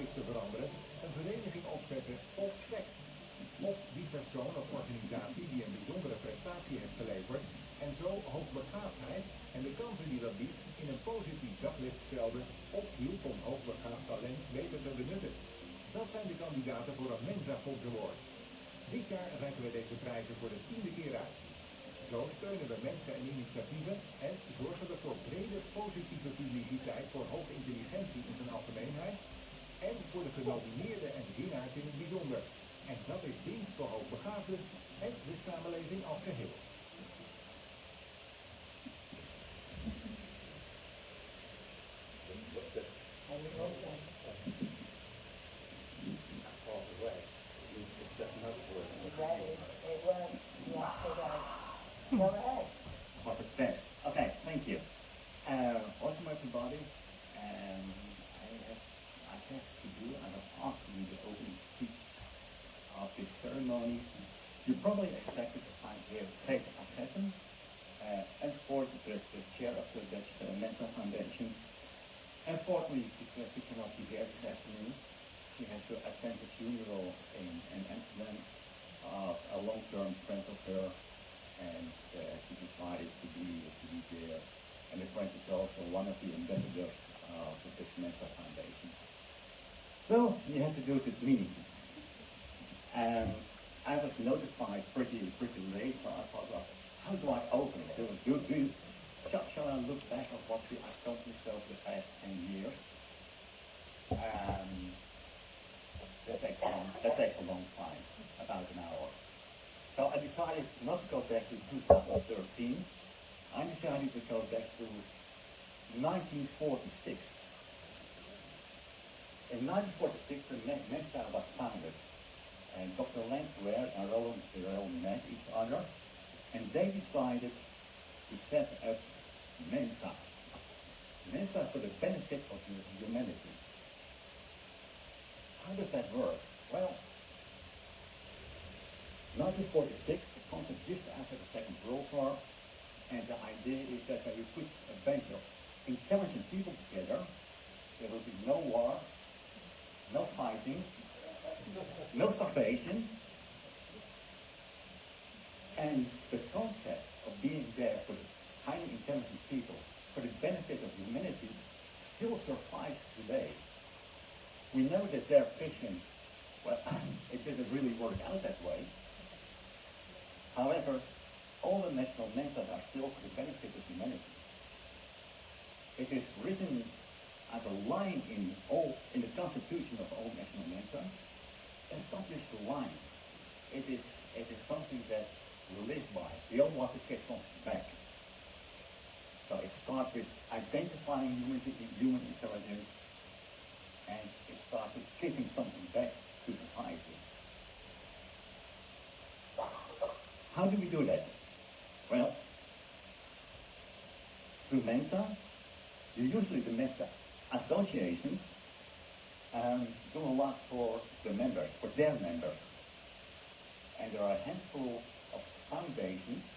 is te veranderen, een vereniging opzetten of trekt. Of die persoon of organisatie die een bijzondere prestatie heeft geleverd en zo hoogbegaafdheid en de kansen die dat biedt in een positief daglicht stelde of hielp om hoogbegaafd talent beter te benutten. Dat zijn de kandidaten voor een Mensa Fonds Award. Dit jaar reiken we deze prijzen voor de 10e keer uit. Zo steunen we mensen en initiatieven en zorgen we voor brede positieve publiciteit voor hoge intelligentie in zijn algemeenheid en voor de genomineerden en winnaars in het bijzonder. En dat is winst voor hoogbegaafden en de samenleving als geheel. Was a test. Okay, thank you. Welcome everybody. I was asked to do the opening speech of this ceremony. You probably expected to find here Greta van Geffen, and for the chair of the Dutch Mensa Foundation. Unfortunately, she cannot be here this afternoon. She has to attend the funeral in Amsterdam of a long-term friend of her, and she decided to be there. And the friend is also one of the ambassadors of the Dutch Mensa Foundation. So you have to do this meeting. I was notified pretty late, so I thought, well, how do I open it? Shall I look back at what we accomplished over the past 10 years? That takes a long time, about an hour. So I decided not to go back to 2013. I decided to go back to 1946. In 1946, the Mensa was founded, and Dr. Lansware and Roland met each other, and they decided to set up Mensa. Mensa for the benefit of humanity. How does that work? Well, 1946, the concept just after the Second World War, and the idea is that when you put a bunch of intelligent people together, there will be no war, no fighting, no starvation, and the concept of being there for the highly intelligent people, for the benefit of humanity, still survives today. We know that their vision, well, it didn't really work out that way. However, all the national Mensas are still for the benefit of humanity. It is written as a line in the constitution of all national Mensas. It's not just a line. It is something that we live by. We all want to give something back. So it starts with identifying human intelligence, and it started giving something back to society. How do we do that? Well, through Mensa, usually the Mensa associations do a lot for the members, for their members. And there are a handful of foundations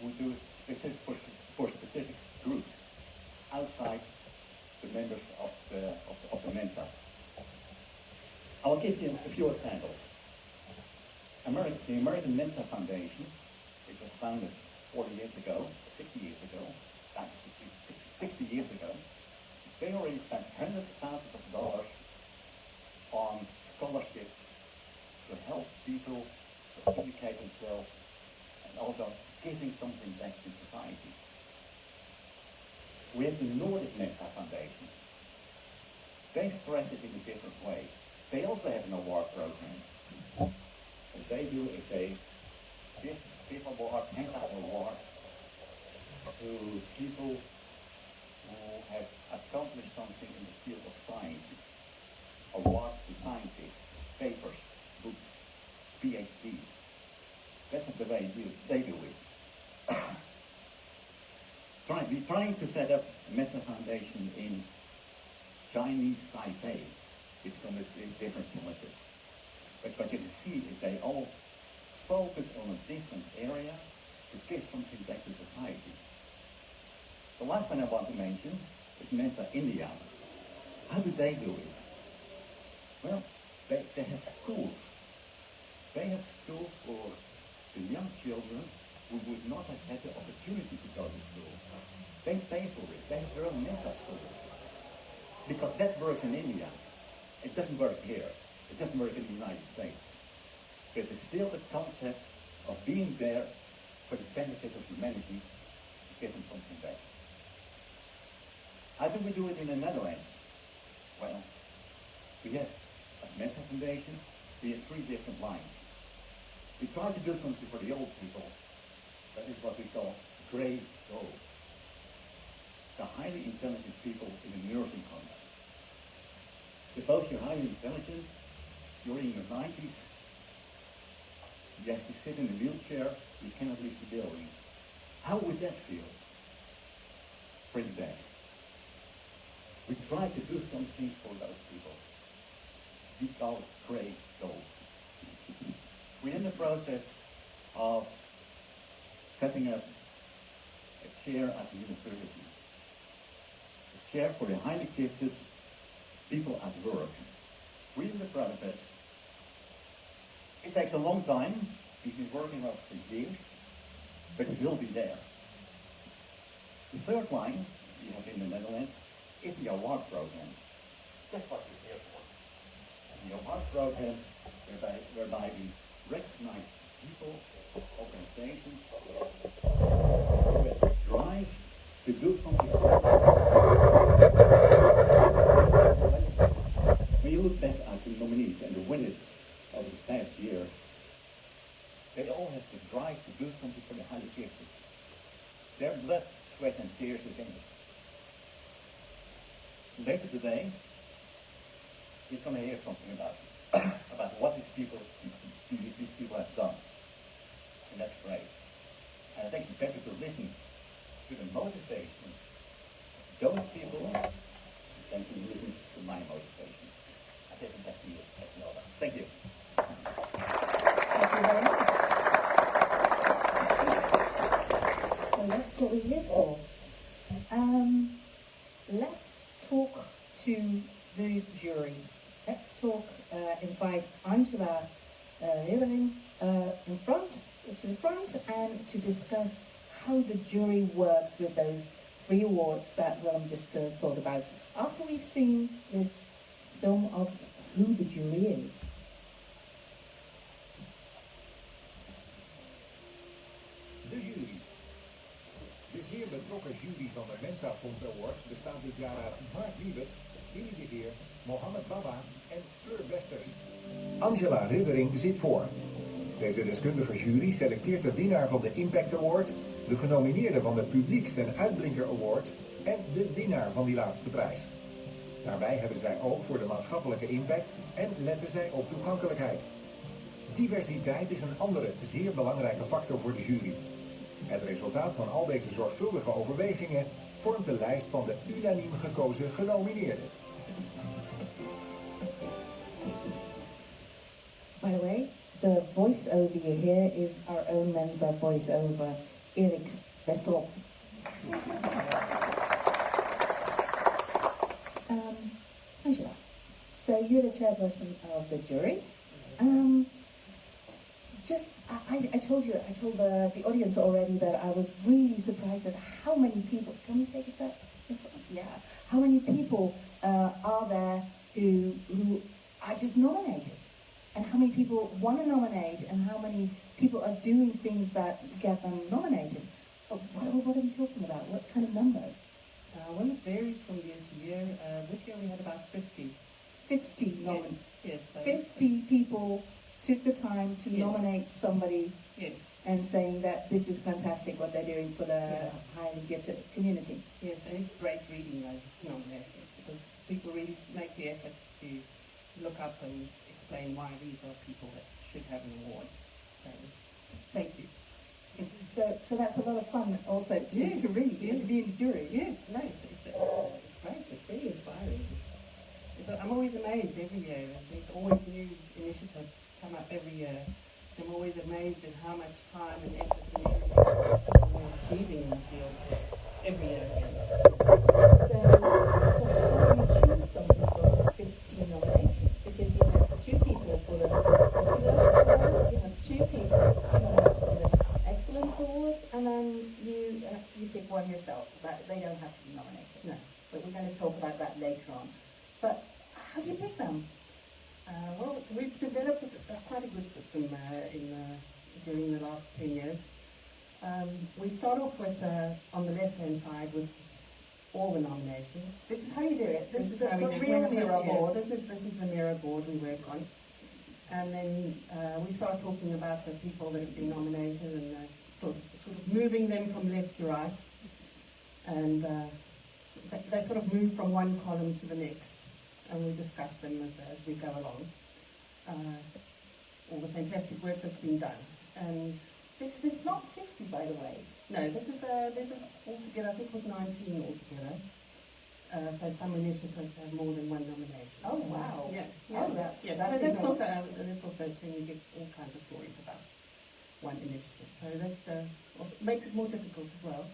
who do it specific for specific groups outside the members of the Mensa. I will give you a few examples. The American Mensa Foundation, which was founded 40 years ago, 60 years ago, 60 years ago, they already spent hundreds of thousands of dollars on scholarships to help people to educate themselves and also giving something back to society. We have the Nordic Mensa Foundation. They stress it in a different way. They also have an award program. What they do is they give awards, hand out awards to people who have accomplished something in the field of science. Awards to scientists, papers, books, PhDs. That's the way they do it. We're trying to set up a Mensa Foundation in Chinese Taipei. It's going to be different sources. But what you can see is they all focus on a different area to give something back to society. The last one I want to mention is Mensa India. How do they do it? Well, they have schools. They have schools for the young children who would not have had the opportunity to go to school. They pay for it. They have their own Mensa schools. Because that works in India. It doesn't work here. It doesn't work in the United States. But it's still the concept of being there for the benefit of humanity, give them something back. How do we do it in the Netherlands? Well, we have, as Mensa Foundation, we have 3 different lines. We try to do something for the old people. That is what we call grey gold. The highly intelligent people in the nursing homes. Suppose you're highly intelligent, you're in your 90s, you have to sit in a wheelchair, you cannot leave the building. How would that feel? Pretty bad. We try to do something for those people. We call it grey gold. We're in the process of setting up a chair at the university. A chair for the highly gifted people at work. We're in the process. It takes a long time. We've been working on it for years, but it will be there. The 3rd line we have in the Netherlands is the award program. That's what we're here for. And the award program whereby we recognize people, organizations who have drive to do something. When you look back at the nominees and the winners of the past year, they all have the drive to do something for the highly gifted. Their blood, sweat and tears is in it. So later today, you're going to hear something about what these people have done. And that's great. And I think it's better to listen to the motivation of those people than to listen to my motivation. I take it back to you, Esmeralda. Thank you. Thank you very much. So that's what we're here for. Let's talk to the jury. Let's talk, invite Angela Riddering to the front and to discuss how the jury works with those 3 awards that Willem just thought about. After we've seen this film of who the jury is. De jury. De zeer betrokken jury van de Mensa Fonds Awards bestaat dit jaar uit Mark Wiebes, Willy de Heer, Mohammed Baba en Fleur Westers. Angela Riddering zit voor. Deze deskundige jury selecteert de winnaar van de Impact Award, de genomineerde van de Publieks- en Uitblinker Award en de winnaar van die laatste prijs. Daarbij hebben zij oog voor de maatschappelijke impact en letten zij op toegankelijkheid. Diversiteit is een andere zeer belangrijke factor voor de jury. Het resultaat van al deze zorgvuldige overwegingen vormt de lijst van de unaniem gekozen genomineerden. By the way, the voice-over you hear is our own Mensa voice-over, Erik Westerop. Angela, so you're the chairperson of the jury. I told the audience already that I was really surprised at how many people, can we take a step in front? Yeah. How many people are there who are just nominated? And how many people want to nominate, and how many people are doing things that get them nominated? What are we talking about? What kind of numbers? Well, it varies from year to year. This year we had about 50. 50 nominated. Yes. 50 people took the time to nominate somebody. Yes. And saying that this is fantastic what they're doing for the highly gifted community. Yes, and it's great reading those nominations because people really make the effort to look up and explain why these are people that should have an award. So thank you. So that's a lot of fun also to read, to be in the jury. Yes, no, it's great. It's very inspiring. I'm always amazed every year. There's always new initiatives come up every year. I'm always amazed at how much time and effort and everything we're achieving in the field every year again. So how do you choose somebody from 50 nominations? Because you pick them? Well, we've developed quite a good system during the last 10 years. We start off with, on the left-hand side, with all the nominations. This is how you do it. This is the how we do it. real mirror board. Yes, this is the mirror board we work on. And then we start talking about the people that have been nominated and sort of moving them from left to right. And they sort of move from one column to the next. And we discuss them as we go along. All the fantastic work that's been done. And This is not 50, by the way. no, this is altogether, I think it was 19 altogether. So some initiatives have more than one nomination. Oh, So, wow. Yeah. Oh, that's so even- that's also can you get all kinds of stories about one initiative. So that's also makes it more difficult as well.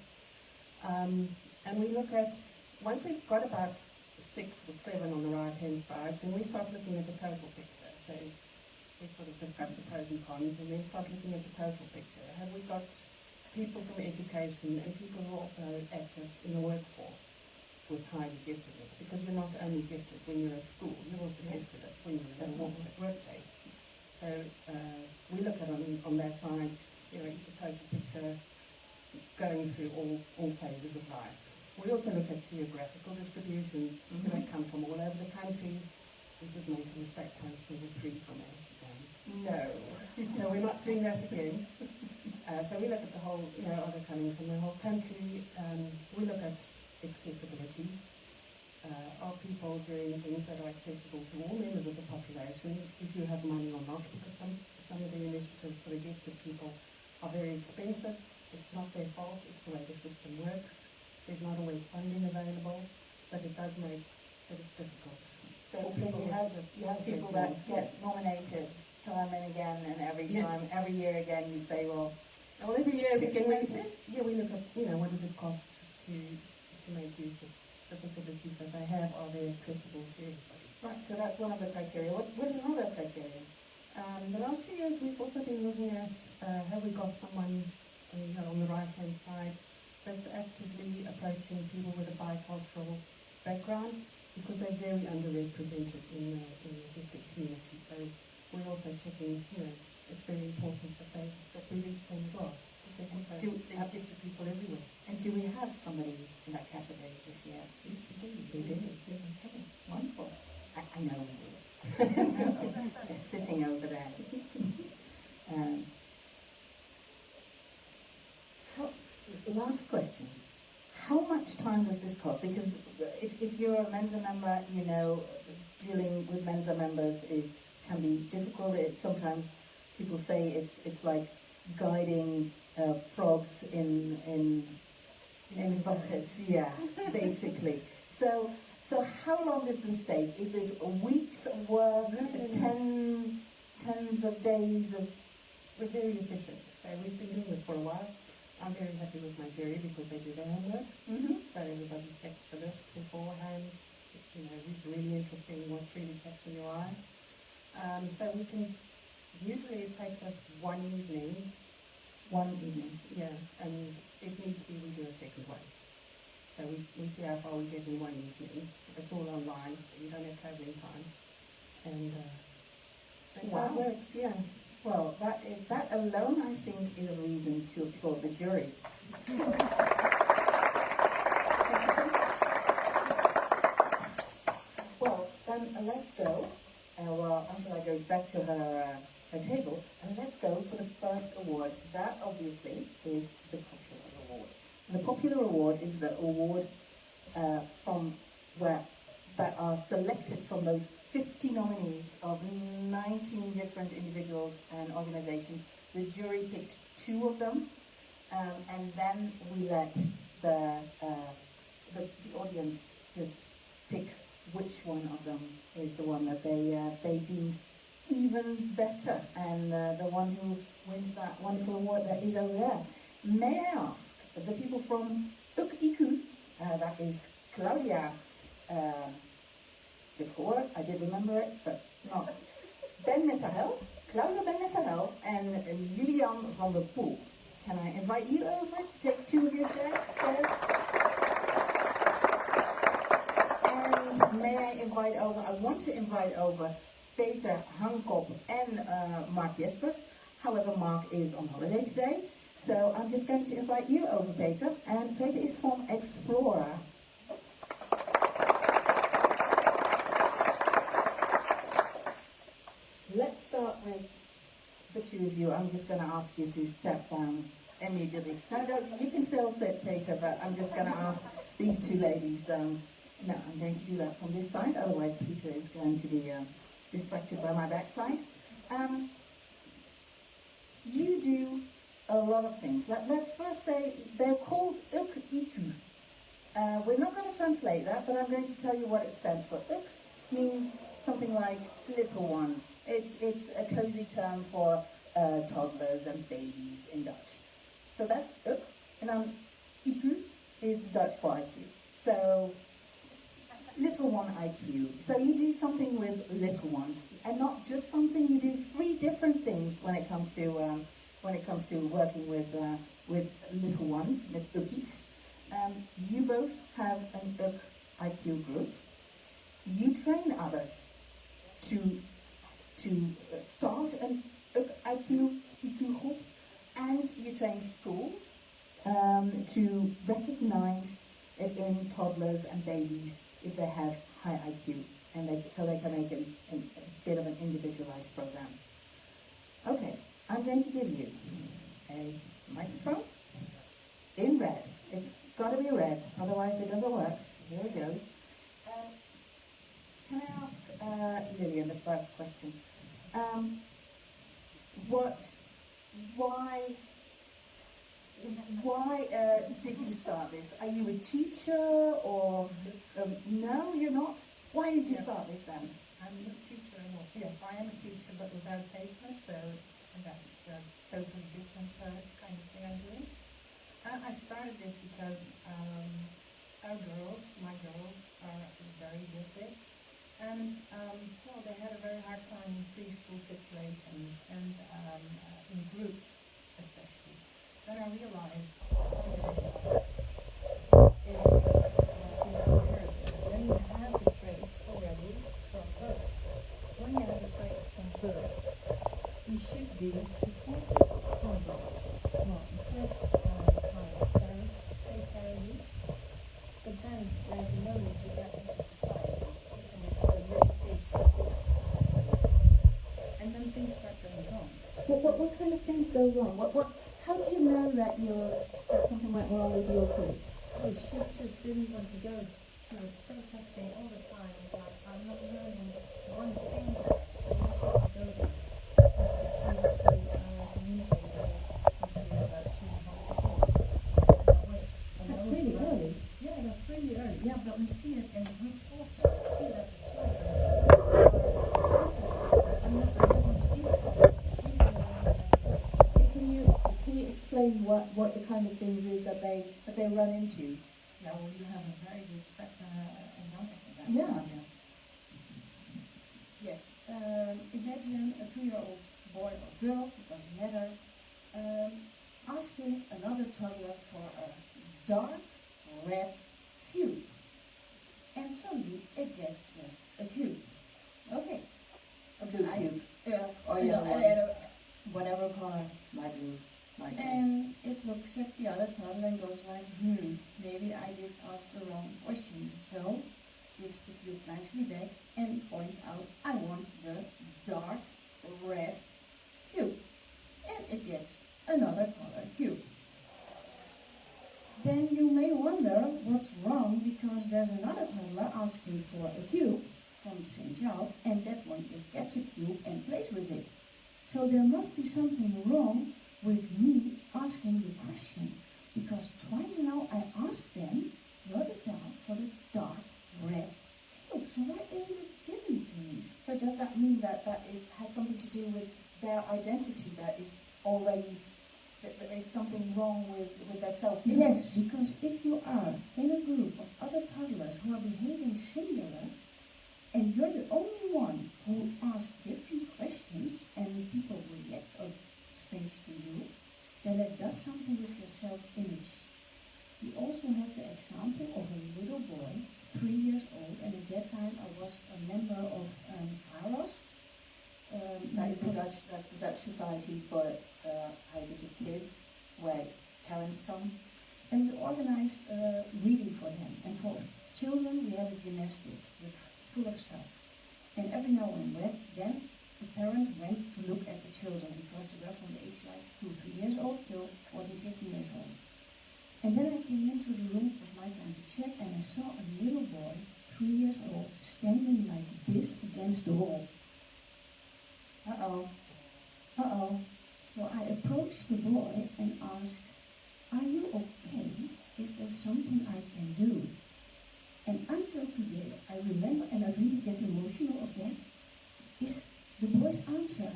And we look at, once we've got about 6 or 7 on the right hand side, then we start looking at the total picture. So we sort of discuss the pros and cons and then start looking at the total picture. Have we got people from education and people who are also active in the workforce with highly giftedness? Because you're not only gifted when you're at school, you're also gifted when you're at the workplace. So we look at on that side, it's the total picture going through all phases of life. We also look at geographical distribution. They come from all over the country. We did make a mistake posting the 3 from Amsterdam. No. So we're not doing that again. So we look at the whole, are they coming from the whole country? We look at accessibility. Are people doing things that are accessible to all members of the population, if you have money or not? Because some of the initiatives for the gifted people are very expensive. It's not their fault, it's the way the system works. There's not always funding available, but it does make that it's difficult. So you have people that get nominated time and again, and every year again, you say, well, every is year too expensive? we look at what does it cost to make use of the facilities that they have. Are they accessible to everybody? Right. So that's one of the criteria. What is another criteria? The last few years, we've also been looking at have we got someone on the right hand side that's actively approaching people with a bicultural background, because they're very underrepresented in the gifted community. So we're also checking, it's very important that we reach them as well. Because there's gifted people everywhere. And do we have somebody in that category this year? Yes, we do. We do. Yes. Okay, wonderful. I know we do. It's sitting over there. Last question. How much time does this cost? Because if you're a Mensa member, dealing with Mensa members can be difficult. Sometimes people say it's like guiding frogs in buckets. Yeah, basically. So how long does this take? Is this weeks of work? Tens of days of? We're very efficient. So we've been doing this for a while. I'm very happy with my jury because they do their homework. So everybody checks the list beforehand. Who's really interesting, what's really catching your eye. So we can, usually it takes us one evening. Yeah, and if needs be, we do a second one. So we see how far we get in one evening. It's all online, so you don't have travelling time. And that's how it works, yeah. Well, that alone, I think, is a reason to applaud the jury. Thank you so much. Well, then let's go. While Angela goes back to her table, and let's go for the first award. That, obviously, is the Popular Award. And the Popular Award is the award that are selected from those 50 nominees of 19 different individuals and organizations. The jury picked 2 of them, and then we let the audience just pick which one of them is the one that they deemed even better, and the one who wins that wonderful award that is over there. May I ask the people from IQ, that is Claudia, difficult word, I did remember it, but not. Claudia Ben Messahel, and Lilian van der Poel. Can I invite you over to take 2 of your chairs? And And may I invite over, I want to invite over Peter Hankop and Mark Jespers. However, Mark is on holiday today. So I'm just going to invite you over, Peter. And Peter is from Explorer. Let's start with the two of you. I'm just going to ask you to step down immediately. No, you can still sit, Peter, but I'm just going to ask these two ladies. No, I'm going to do that from this side, otherwise Peter is going to be distracted by my backside. You do a lot of things. Let's first say they're called IQ. We're not going to translate that, but I'm going to tell you what it stands for. IQ means something like little one. It's a cozy term for toddlers and babies in Dutch. So that's IQ, and then IQ is the Dutch for IQ. So little one IQ. So you do something with little ones, and not just something. You do three different things when it comes to working with little ones, with UKIes. You both have an UK IQ group. You train others to start an UK IQ group, and you train schools to recognize it in toddlers and babies if they have high IQ, and so they can make a bit of an individualized program. Okay, I'm going to give you a microphone in red. It's got to be red, otherwise it doesn't work. Here it goes. Can I ask Lillian the first question? Why did you start this? Are you a teacher, or no, you're not? Why did you start this then? I'm not a teacher at all. Yes, I am a teacher, but without paper, so that's a totally different kind of thing I'm doing. I started this because my girls are very gifted, and well, they had a very hard time in preschool situations and in groups especially. Then I realized it's inherited. When you have the traits already from birth, when you have the traits from birth, you should be supported from birth. Well, first time parents take care of you, but then there's a moment you get into society, and it's the little kids step into society, and then things start going wrong. What kind of things go wrong? How do you know that something went wrong with your group? Well, she just didn't want to go. She was protesting all the time, like, I'm not learning one thing there, so you shouldn't go there. That's actually what she communicated with us when she was about 2.5 years old. That's really early. Yeah, that's really early. Yeah, but we see it in the groups also. We see that the children are protesting. I don't want to be there. Can you explain what the kind of things is that they run into? Yeah, well, you have a very good example for that. Yeah. Yes. Imagine a 2-year-old boy or girl, it doesn't matter, asking another toddler for a dark red cube. And suddenly it gets just a cube. Okay. A blue cube. Or whatever color. Light blue. And it looks at the other toddler and goes like, maybe I did ask the wrong question. So, gives the cube nicely back and points out, I want the dark red cube. And it gets another color cube. Then you may wonder what's wrong, because there's another toddler asking for a cube from the same child, and that one just gets a cube and plays with it. So there must be something wrong with me asking the question, because twice now I asked them, the other child, for the dark red cube. So why isn't it given to me? So does that mean that has something to do with their identity? That is already that there is something wrong with their self-image? Yes, because if you are in a group of other toddlers who are behaving similar, and you're the only one who asks different questions, and people react strange to you, then it does something with your self-image. We also have the example of a little boy 3 years old, and at that time I was a member of VAROS. That's the Dutch Society for Heilige Kids, where parents come. And we organized reading for them. And for children, we had a gymnastic full of stuff. And every now and then, the parent went to look at the children, because they were from the age like 2, 3 years old till 14, 15 years old. And then I came into the room, it was my time to check, and I saw a little boy, 3 years old, standing like this against the wall. Uh-oh. Uh-oh. So I approached the boy and asked, "Are you okay? Is there something I can do?" And until today, I remember, and I really get emotional of that, is the boy's answer.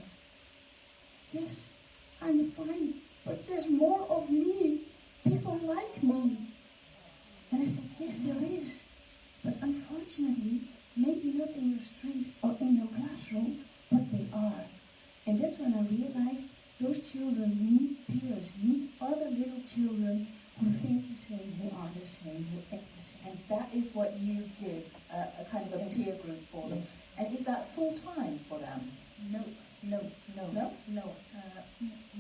"Yes, I'm fine, but there's more of me. People like me." And I said, "Yes, there is. But unfortunately, maybe not in your street or in your classroom, but they are." And that's when I realized those children need peers, need other little children who think the same, who are the same, who act the same. And that is what you give, a kind of a Yes. peer group for them. Yes. And is that full time for them? No. No?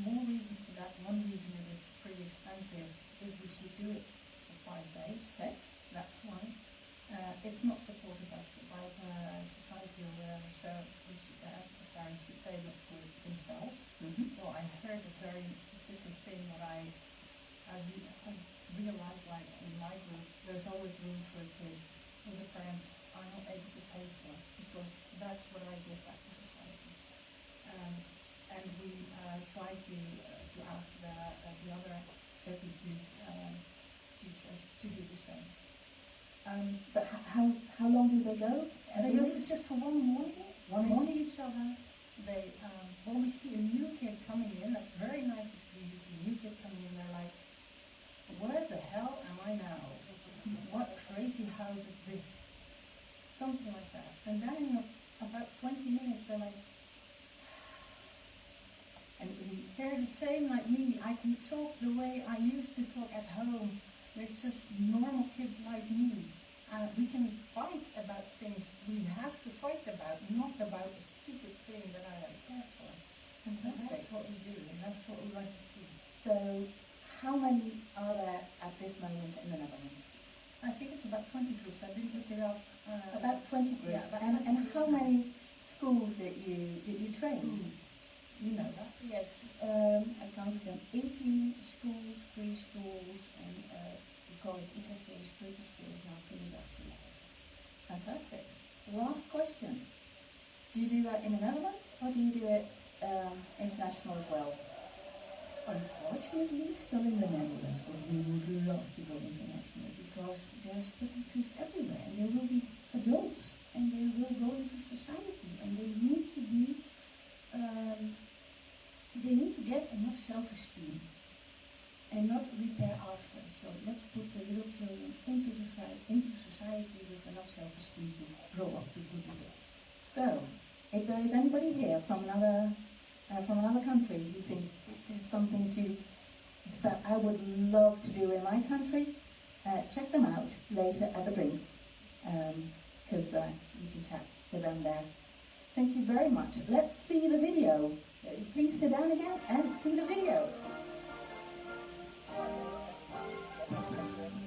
More reasons for that. One reason, it is pretty expensive. If we should do it for 5 days, Okay. that's one. It's not supported by society or whatever, so we should, the parents should pay that for themselves. Mm-hmm. Well, I heard a very specific thing that I realized, like in my group, there's always room for a kid who the parents are not able to pay for, because that's what I give back to society. And we try to ask the other deputy teachers to do the same. But how long do they go? They go for just for 1 morning. One They morning? see each other. They when we see a new kid coming in, that's very nice to see. You see a new kid coming in, they're like, "Where the hell am I now? What crazy house is this?" Something like that. And then in about 20 minutes, they're like, And "They're the same like me. I can talk the way I used to talk at home. They're just normal kids like me. We can fight about things we have to fight about, not about a stupid thing that I don't care for." And Fantastic. that's what we do, and that's what we like to see. So, how many are there at this moment in the Netherlands? I think it's about 20 groups. I didn't look it up. About 20 groups. about and 20 and groups how now. many schools that you train? You know that? Yes. I counted them 18 schools, preschools, and we call it IKC, spiritual schools, now kindergarten. Fantastic. Last question. Do you do that in the Netherlands, or do you do it international as well? Unfortunately, still in the Netherlands, but we would love to go international, because there's puppies everywhere, and they will be adults, and they will go into society, and they need to be, they need to get enough self-esteem, and not repair after. So let's put the little children into society with enough self-esteem to grow up to good adults. So, if there is anybody here from another country who thinks this is something that I would love to do in my country, check them out later at the drinks, because you can chat with them there. Thank you very much. Let's see the video. Please sit down again and see the video.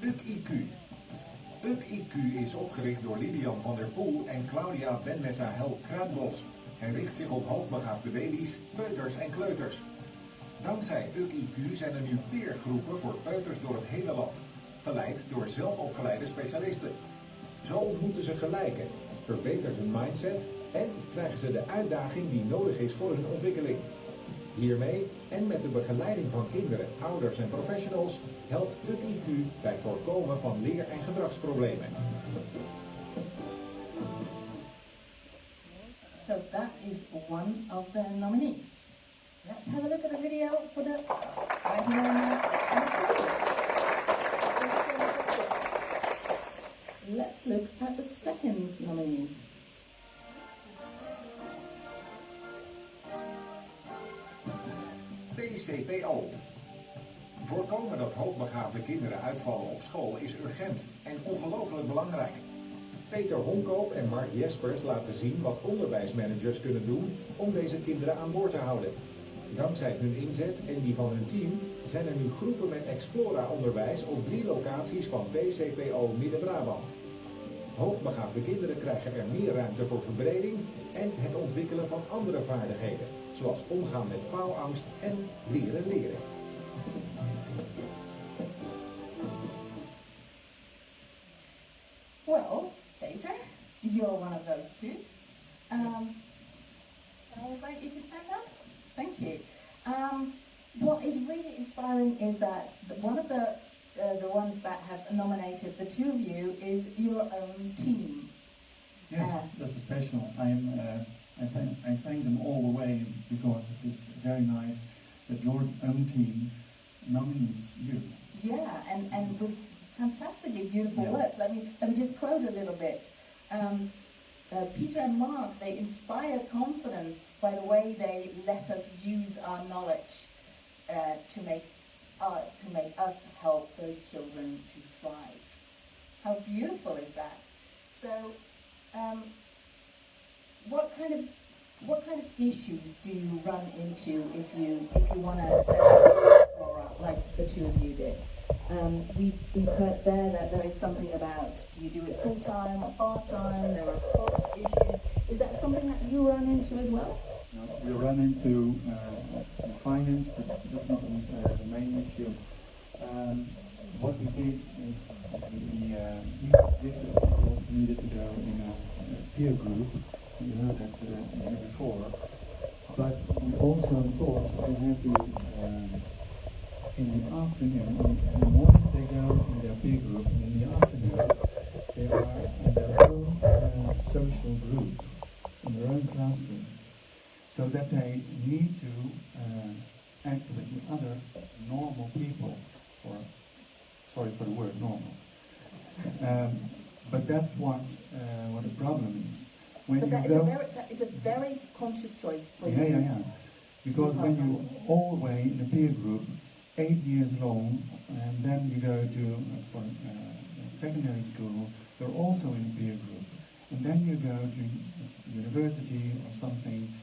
UKIQ. UKIQ is opgericht door Lilian van der Poel en Claudia Benmessa Hel-Kruidbos en richt zich op hoogbegaafde baby's, peuters en kleuters. Dankzij UKIQ zijn er nu peergroepen voor peuters door het hele land, geleid door zelfopgeleide specialisten. Zo ontmoeten ze gelijken, verbetert hun mindset en krijgen ze de uitdaging die nodig is voor hun ontwikkeling. Hiermee en met de begeleiding van kinderen, ouders en professionals helpt UKIQ bij voorkomen van leer- en gedragsproblemen. So that is one of the nominees. Let's have a look at the video for the Let's look at the second nominee. PCPO. Voorkomen dat hoogbegaafde kinderen uitvallen op school is urgent en ongelooflijk belangrijk. Peter Honkoop en Mark Jespers laten zien wat onderwijsmanagers kunnen doen om deze kinderen aan boord te houden. Dankzij hun inzet en die van hun team zijn er nu groepen met Explora-onderwijs op 3 locaties van BCPO Midden-Brabant. Hoogbegaafde kinderen krijgen er meer ruimte voor verbreding en het ontwikkelen van andere vaardigheden, zoals omgaan met faalangst en leren. Well, Peter, you're one of those two. I invite you to stand up. Thank you. What is really inspiring is that one of the ones that have nominated the two of you is your own team. Yes, that's special. I thank them all the way because it is very nice that your own team nominees you. Yeah, and with fantastically beautiful Yeah. words. Let me just quote a little bit. Peter and Mark, they inspire confidence by the way they let us use our knowledge to make us help those children to thrive. How beautiful is that? So, what kind of issues do you run into if you want to set up an Explorer like the two of you did? We've heard there that there is something about, do you do it full-time or part-time? There are cost issues. Is that something that you run into as well? We run into the finance, but that's not the main issue. What we did is we different people needed to go in a peer group. You heard that before. But we also thought we had to, in the afternoon, in the morning they go in their peer group, and in the afternoon they are in their own social group, in their own classroom. So that they need to act with the other normal people, sorry for the word normal. But that's what the problem is. When But you that is a very conscious choice for you. Yeah. Because when you all the way in a peer group, 8 years long, and then you go to for secondary school, you're also in a peer group, and then you go to university or something,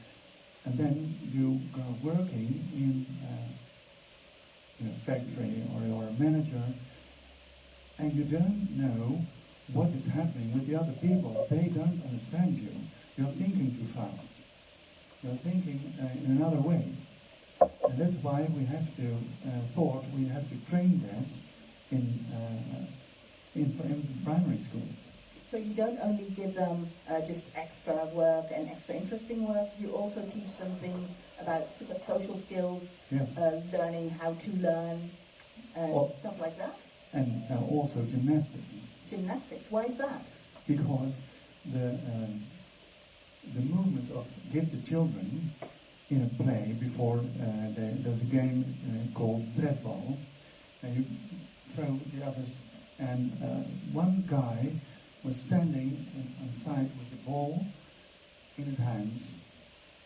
and then you go working in a factory or you're a manager, and you don't know what is happening with the other people. They don't understand you. You're thinking too fast. You're thinking in another way. And that's why we have to thought we have to train that in primary school. So you don't only give them just extra work and extra interesting work, you also teach them things about social skills, Yes. Learning how to learn, stuff like that. And also gymnastics. Gymnastics, why is that? Because the movement of gifted children in a play before there's a game called trefbal, and you throw the others, and one guy was standing on side with the ball in his hands,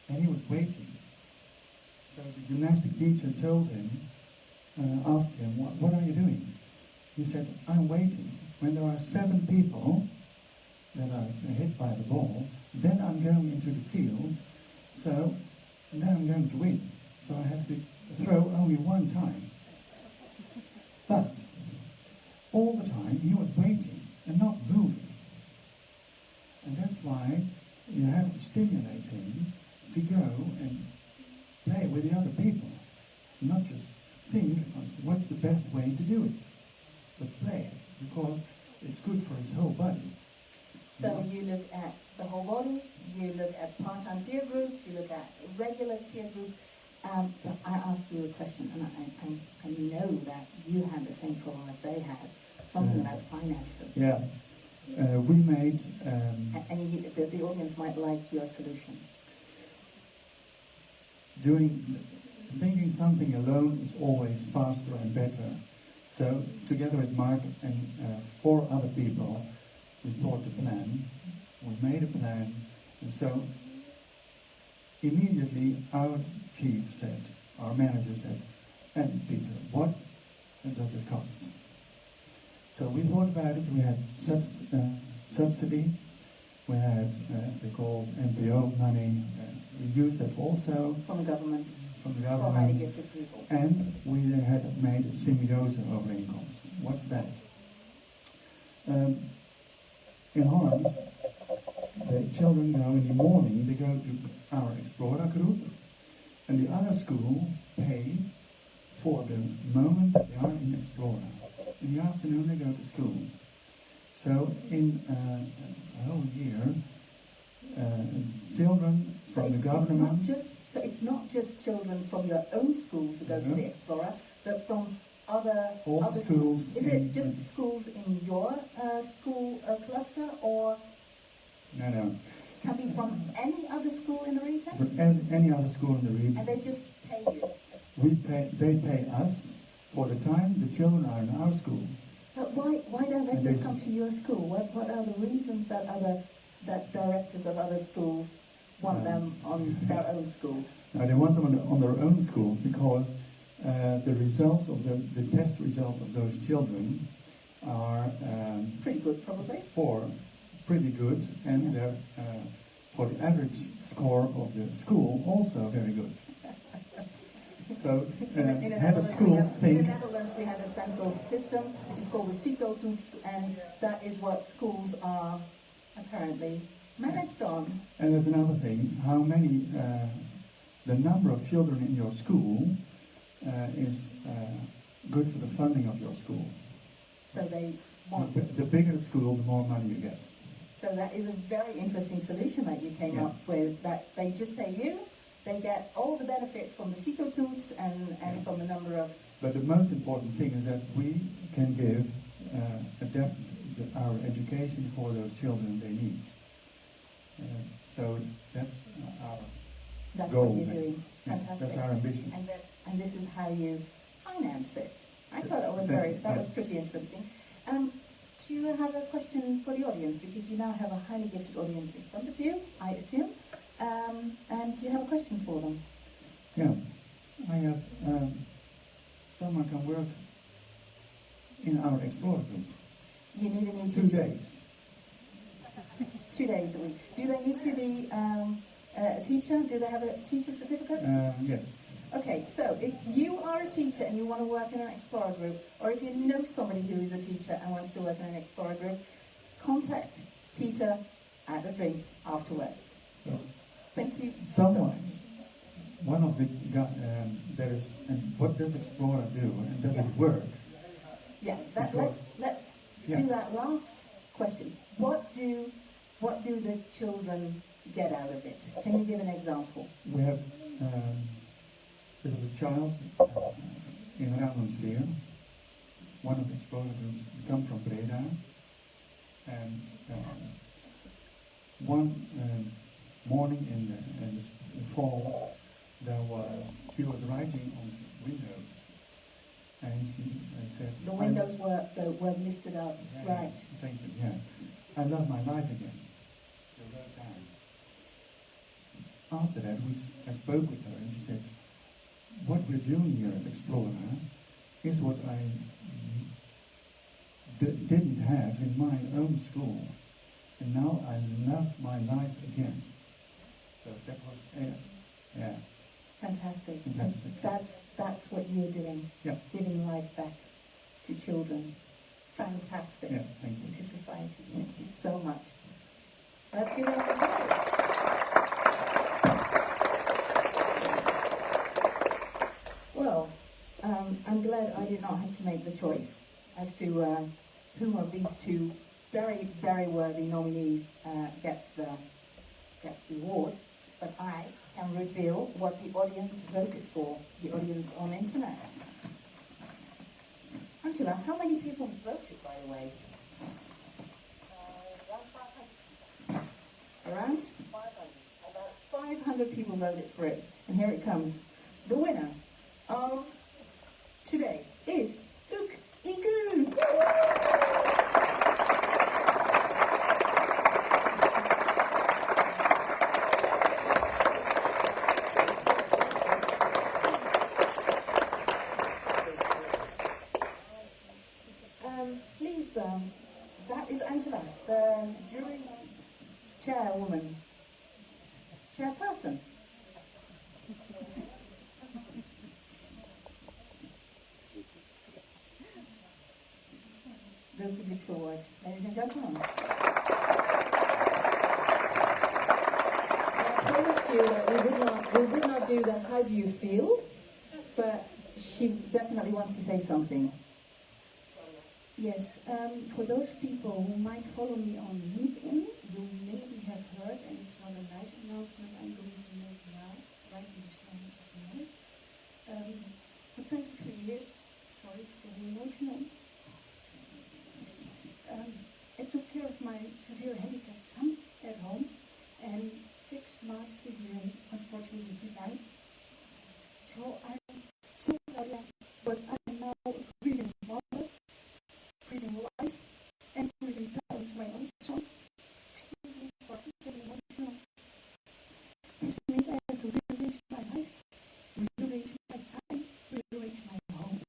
and he was waiting. So the gymnastic teacher told him, asked him, what are you doing? He said, I'm waiting. When there are 7 people that are hit by the ball, then I'm going into the field, and then I'm going to win. So I have to throw only one time. But all the time he was waiting and not moving. And that's why you have to stimulate him to go and play with the other people. Not just think what's the best way to do it, but play, because it's good for his whole body. So you look at the whole body, you look at part-time peer groups, you look at regular peer groups. But I asked you a question, and I know that you had the same problem as they had, something about finances. Yeah, we made... And the audience might like your solution. Thinking something alone is always faster and better. So together with Mark and 4 other people, we thought the plan, we made a plan, and so immediately our chief said, our manager said, and Peter, what does it cost? So we thought about it, we had subsidy. We had they called NPO money. We used that also From the government. from the For highly government. gifted people. And we had made a symbiose-overeenkomst. What's that? In Holland, the children go in the morning, they go to our Explorer group, and the other school pay for the moment they are in Explorer. In the afternoon they go to school. So in a whole year, children from the government... So it's not just children from your own schools who go to the Explorer, but from other schools. Is it just schools in your school cluster, or No. can be from any other school in the region? For any other school in the region. And they just pay you? They pay us for the time the children are in our school. But why don't they just come to your school? What are the reasons that directors of other schools want them on their own schools? Now they want them on their own schools because the results of the test results of those children are pretty good, probably. Pretty good, and they're for the average score of the school also very good. So in the Netherlands we have a central system which is called the CITO-toets, and that is what schools are apparently managed on. And there's another thing: how many, the number of children in your school is good for the funding of your school. So they want... The bigger the school, the more money you get. So that is a very interesting solution that you came up with, that they just pay you, they get all the benefits from the CITO-toets and from the number of... But the most important thing is that we can adapt our education for those children they need. So that's our goal. What you're doing. Fantastic. That's our ambition. And this is how you finance it. I thought that was pretty interesting. Do you have a question for the audience? Because you now have a highly gifted audience in front of you, I assume. And do you have a question for them? Yeah. I have... someone can work in our Explorer group. You need a new teacher? 2 days. 2 days a week. Do they need to be a teacher? Do they have a teacher certificate? Yes. Okay, so if you are a teacher and you want to work in an Explorer group, or if you know somebody who is a teacher and wants to work in an Explorer group, contact Peter at the drinks afterwards. Thank you so much. One of the and what does Explorer do, and does it work? Yeah, let's do that last question. What do the children get out of it? Can you give an example? We have this is a child in Raamsveer. One of the Explorer groups come from Breda, and one morning in the fall, she was writing on windows, and she said, the windows were listed up, yeah, right? Thank you. Yeah, I love my life again. She wrote down. After that, I spoke with her, and she said, "What we're doing here at Explorer is what I didn't have in my own school, and now I love my life again." So that was, yeah. Fantastic. Fantastic. That's what you're doing. Yeah. Giving life back to children. Fantastic. Yeah, thank you. To society. Thank you so much. Let's give it a applause. Well, I'm glad I did not have to make the choice as to whom of these two very, very worthy nominees gets the award, but I can reveal what the audience voted for, the audience on internet. Angela, how many people voted, by the way? Around 500. About 500 people voted for it, and here it comes. The winner of today is Hoek Igu. Please, that is Angela, the chairwoman, chairperson. The Public Award, ladies and gentlemen. I promised you that we would not do the how do you feel, but she definitely wants to say something. Yes, for those people who might follow me on LinkedIn, you maybe have heard, and it's not a nice announcement I'm going to make now, right in this moment at the moment. For 23 years, sorry, getting emotional, I took care of my severe handicapped son at home, and 6 March this year, unfortunately, he died. So I'm still like, but I'm now a grieving mother, grieving wife, and grieving parent to my own son. Excuse me for getting emotional. This means I have to rearrange my life, rearrange my time, rearrange my home.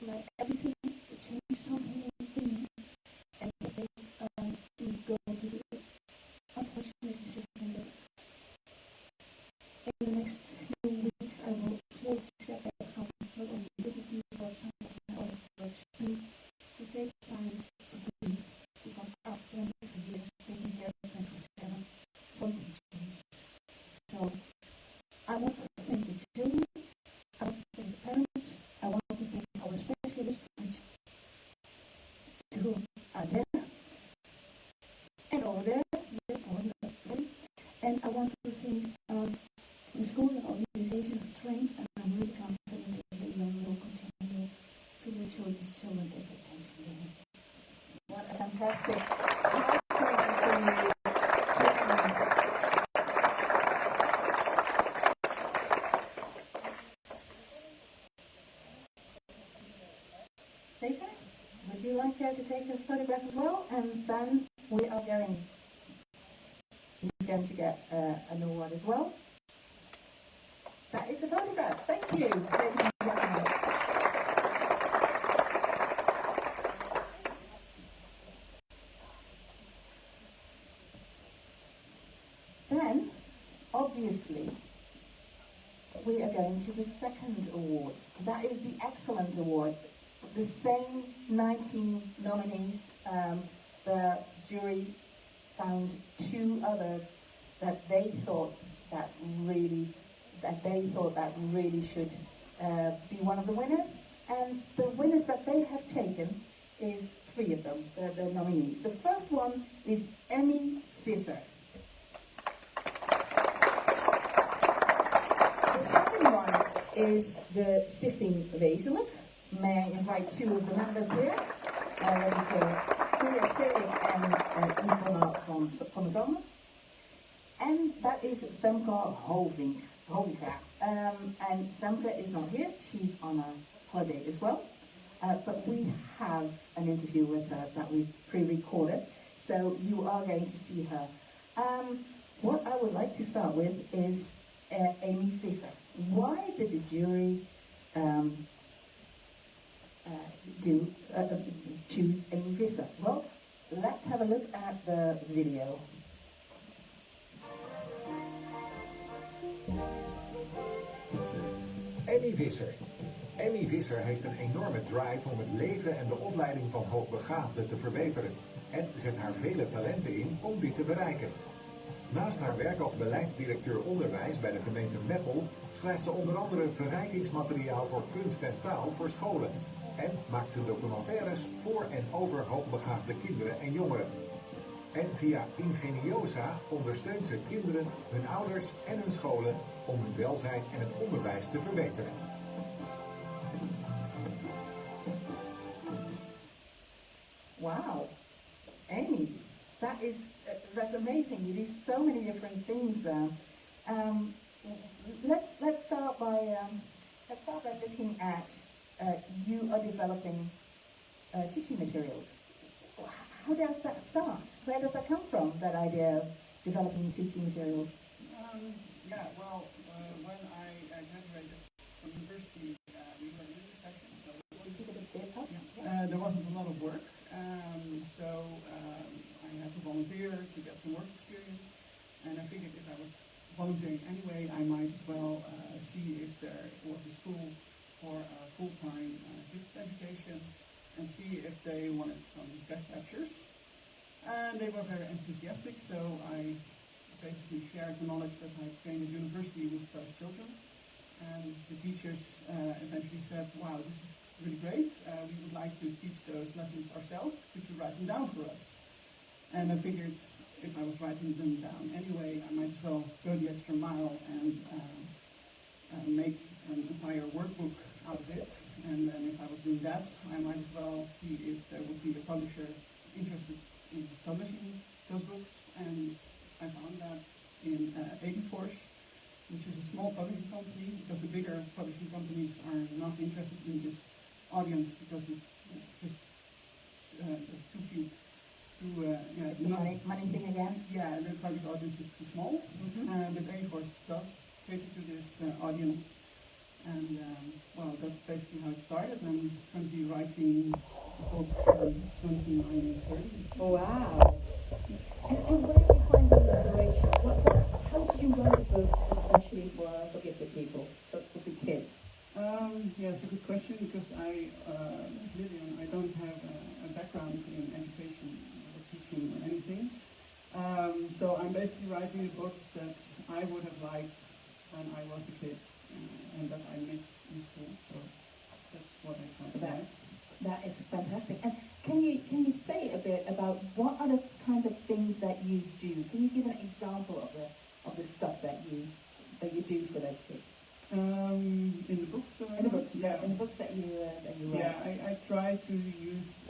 Like everything, it changed something in me, and it made me go to the unfortunate decision that in the next few weeks I will slowly step back from not only looking but some of my other works to take time to breathe, because after 23 years taking care of 24/7, something changes. So I want to thank the children, I want to thank the parents, I want to thank our specialists who are there and over there. Yes, I wasn't ready. And I want to thank the schools and organizations who trained, and I'm really confident that we will continue to make sure these children get the attention they need. What a fantastic heartbreaking for you. Peter, would you like to take a photograph as well? And then we are going, he's going to get an award as well. That is the photograph. Thank you, ladies and gentlemen. Then, obviously, we are going to the second award. That is the Excellent Award. The same 19 nominees. The jury found 2 others that they thought that really should be one of the winners. And the winners that they have taken is 3 of them, the nominees. The first one is Emmy Visser. The second one is the Stichting Wezenlijk. May I invite 2 of the members here? Dat is Priya Selik en Yvonne van der Zanden. And that is Femke Hovinga. And Femke is not here, she's on a holiday as well. But we have an interview with her that we've pre-recorded, so you are going to see her. What I would like to start with is Amy Visser. Why did the jury choose Amy Visser? Well, let's have a look at the video. Emmy Visser. Emmy Visser heeft een enorme drive om het leven en de opleiding van hoogbegaafden te verbeteren en zet haar vele talenten in om dit te bereiken. Naast haar werk als beleidsdirecteur onderwijs bij de gemeente Meppel schrijft ze onder andere verrijkingsmateriaal voor kunst en taal voor scholen en maakt ze documentaires voor en over hoogbegaafde kinderen en jongeren. En via Ingeniosa ondersteunt ze kinderen, hun ouders en hun scholen om hun welzijn en het onderwijs te verbeteren. Wow, Amy, that's amazing. You do so many different things. Let's start by looking at you are developing teaching materials. How does that start? Where does that come from? That idea of developing teaching materials? When I graduated from university, we were in a session. So Could you keep it a bit up? there wasn't a lot of work, so I had to volunteer to get some work experience. volunteering anyway, I might as well see if there was a school for full-time gifted education and see if they wanted some guest lectures. And they were very enthusiastic, so I basically shared the knowledge that I gained at university with those children. And the teachers eventually said, wow, this is really great. We would like to teach those lessons ourselves. Could you write them down for us? And I figured if I was writing them down anyway, I might as well go the extra mile and make an entire workbook out of it. And then if I was doing that, I might as well see if there would be a publisher interested in publishing those books. And I found that in Ediforce, which is a small publishing company, because the bigger publishing companies are not interested in this audience because it's just too few. It's a money thing again. Yeah, the target audience is too small, but Ediforce does cater to this audience. And well, that's basically how it started. I'm currently writing a book 29 and 30. Wow. And where do you find the inspiration? How do you write a book, especially for gifted people, for the kids? Yeah, it's a good question because Lillian, I don't have a background in education or teaching or anything. So I'm basically writing the books that I would have liked when I was a kid and that I missed in school. So that's what I try to write. That is fantastic. And can you say a bit about what are the kind of things that you do? Can you give an example of the stuff that you do for those kids? In the books. In the books, yeah. In the books that you write. Yeah, I try to use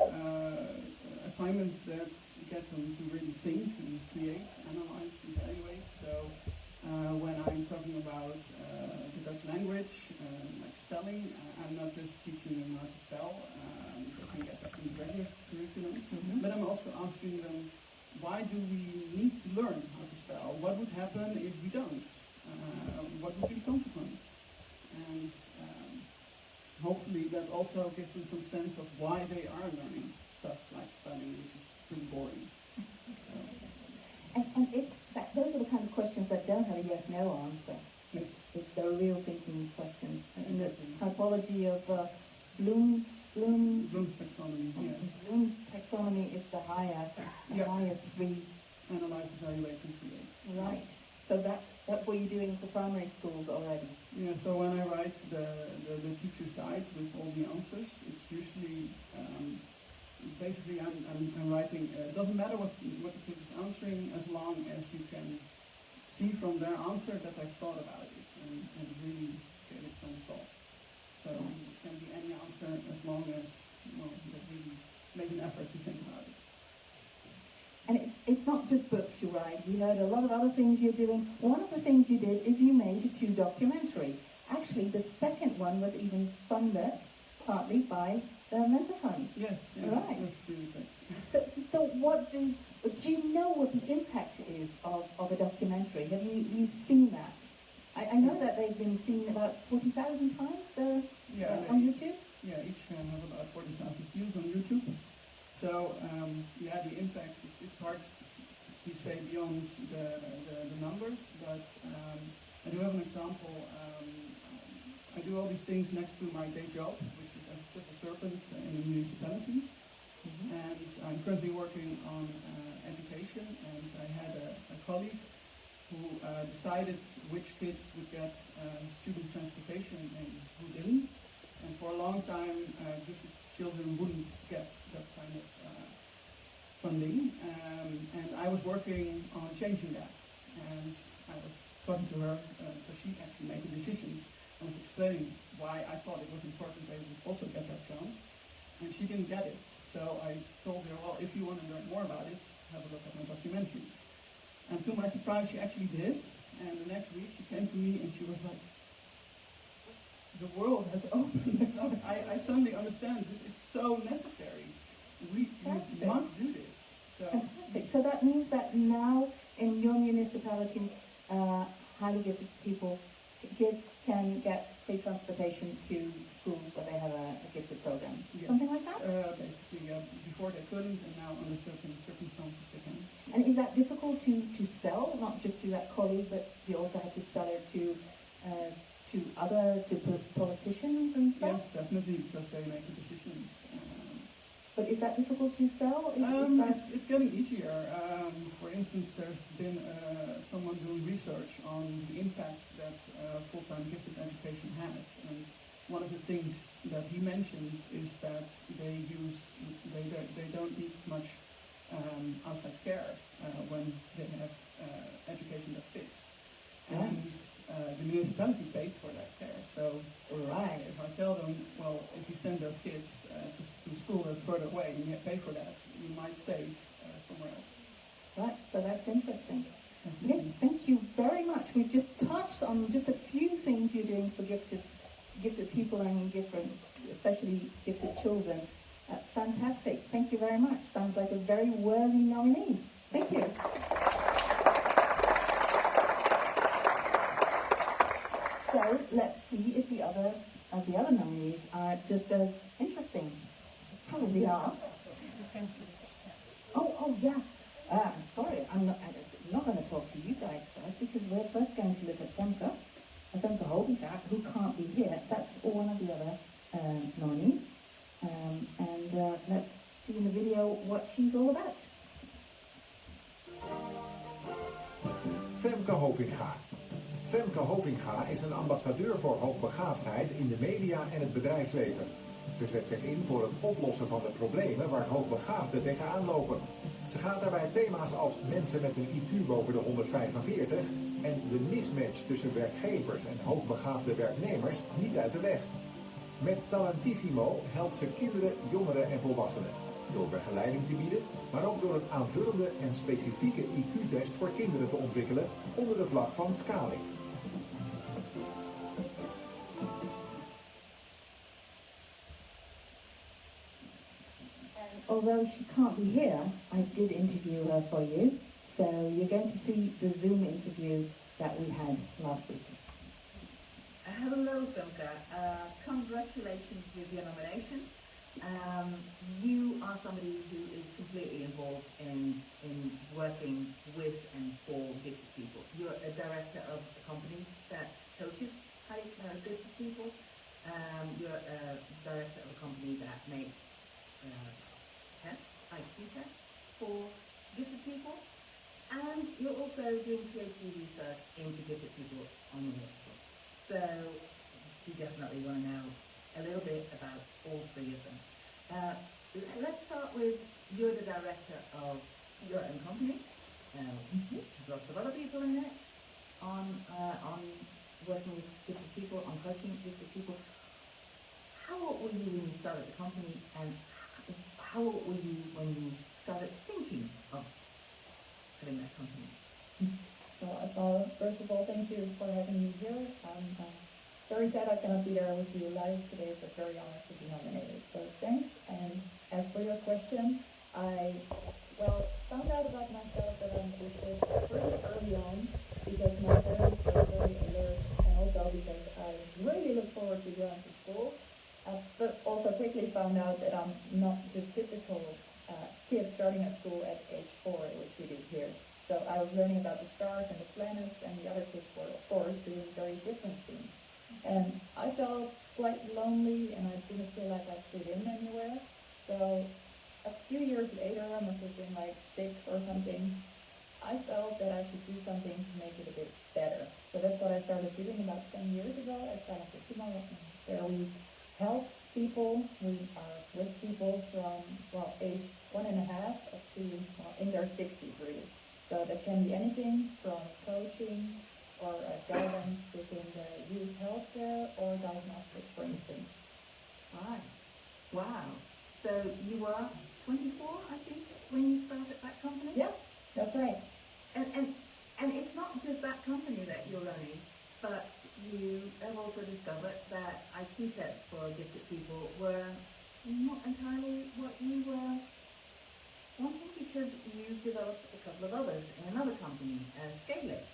assignments that get them to really think and create, analyze, evaluate. So when I'm talking about the Dutch language, like spelling, I'm not just teaching them how to spell. They can get that in the regular curriculum, but I'm also asking them, why do we need to learn how to spell? What would happen if we don't? What would be the consequence? And hopefully that also gives them some sense of why they are learning stuff like spelling, which is pretty boring. So. And those are the kind of questions that don't have a yes/no answer. It's the real thinking questions. And the typology of Bloom's taxonomy. Yeah. Bloom's taxonomy. It's the higher three. Analyze, evaluate, and create. Right. So that's what you're doing for primary schools already. Yeah. So when I write the teacher's guide with all the answers, it's usually basically I'm writing. It doesn't matter what the kid is answering, as long as you can see from their answer that I thought about it and really gave it some thought. So it can be any answer as long as they really make an effort to think about it. And it's not just books you write. We heard a lot of other things you're doing. One of the things you did is you made 2 documentaries. Actually, the second one was even funded partly by the Mensa Fund. Yes, right. That's really great. So what do you know what the impact is of a documentary? Have you seen that? I know that they've been seen about 40,000 times on YouTube. Yeah, each have about 40,000 views on YouTube. So the impact, it's hard to say beyond the numbers, but I do have an example. I do all these things next to my day job, which is as a civil servant in a municipality. And I'm currently working on education, and I had a colleague who decided which kids would get student transportation and who didn't. And for a long time, gifted children wouldn't get that kind of funding. And I was working on changing that. And I was talking to her, because she actually made the decisions. I was explaining why I thought it was important they would also get that chance. And she didn't get it. So I told her, well, if you want to learn more about it, have a look at my documentaries. And to my surprise, she actually did. And the next week, she came to me and she was like, the world has opened. I suddenly understand this is so necessary. We must do this. So. Fantastic. So that means that now in your municipality, highly gifted people kids can get free transportation to schools where they have a gifted program. Yes. Something like that? Basically, before they couldn't, and now under certain circumstances they can. And is that difficult to sell, not just to that colleague, but you also have to sell it to politicians and stuff? Yes, definitely, because they make the decisions. But is that difficult to sell? It's getting easier. For instance, there's been someone doing research on the impact that full-time gifted education has, and one of the things that he mentions is that they don't need as much outside care when they have education that fits. And the municipality pays for that care. So if I tell them, well, if you send those kids to school that's further away and you pay for that, you might save somewhere else. Right, so that's interesting. Definitely. Okay, thank you very much. We've just touched on just a few things you're doing for gifted people and especially gifted children. Fantastic. Thank you very much. Sounds like a very worthy nominee. Thank you. So let's see if the other nominees are just as interesting. Probably are. Oh yeah. Sorry, I'm not going to talk to you guys first because we're first going to look at Femke Hovenkaart, who can't be here. That's one of the other nominees. And let's see in the video what she's all about. Femke Hovenkaart. Femke Hovenkaart is een ambassadeur voor hoogbegaafdheid in de media en het bedrijfsleven. Ze zet zich in voor het oplossen van de problemen waar hoogbegaafden tegenaan lopen. Ze gaat daarbij thema's als mensen met een IQ boven de 145 en de mismatch tussen werkgevers en hoogbegaafde werknemers niet uit de weg. Met Talentissimo helpt ze kinderen, jongeren en volwassenen. Door begeleiding te bieden, maar ook door een aanvullende en specifieke IQ-test voor kinderen te ontwikkelen onder de vlag van scaling. Although she can't be here, I did interview her for you. So you're going to see the Zoom interview that we had last week. Hello, Femke. Congratulations with your nomination. You are somebody who is completely involved in working with and for gifted people. You're a director of a company that coaches gifted people. You're a director of a company that makes IQ tests for gifted people, and you're also doing PhD research into gifted people on the workshop. So you definitely want to know a little bit about all three of them. Let's start with, you're the director of your own company, lots of other people in it, on working with gifted people, on coaching gifted people. How old were you when you started the company, and how old were you when you started thinking of having that company? Well, first of all, thank you for having me here. I'm very sad I cannot be there with you live today, but very honored to be nominated. So thanks. And as for your question, I found out about myself that I'm gifted pretty early on because my parents were very alert, and also because I really look forward to going to school. But also quickly found out that I'm not the typical kid starting at school at age 4, which we do here. So I was learning about the stars and the planets, and the other kids were, of course, doing very different things. And I felt quite lonely, and I didn't feel like I fit in anywhere. So a few years later, I must have been like 6 or something, I felt that I should do something to make it a bit better. So that's what I started doing about 10 years ago at Talentissimo, where we help people. We are with people from age 1.5 up to in their 60s, really. So that can be anything from coaching or guidance within the youth healthcare or diagnostics, for instance. Right. Wow. So you were 24, I think, when you started that company? Yeah, that's right. And it's not just that company that you're running, but you have also discovered that IQ tests for gifted people were not entirely what you were wanting, because you developed a couple of others in another company, Scale It.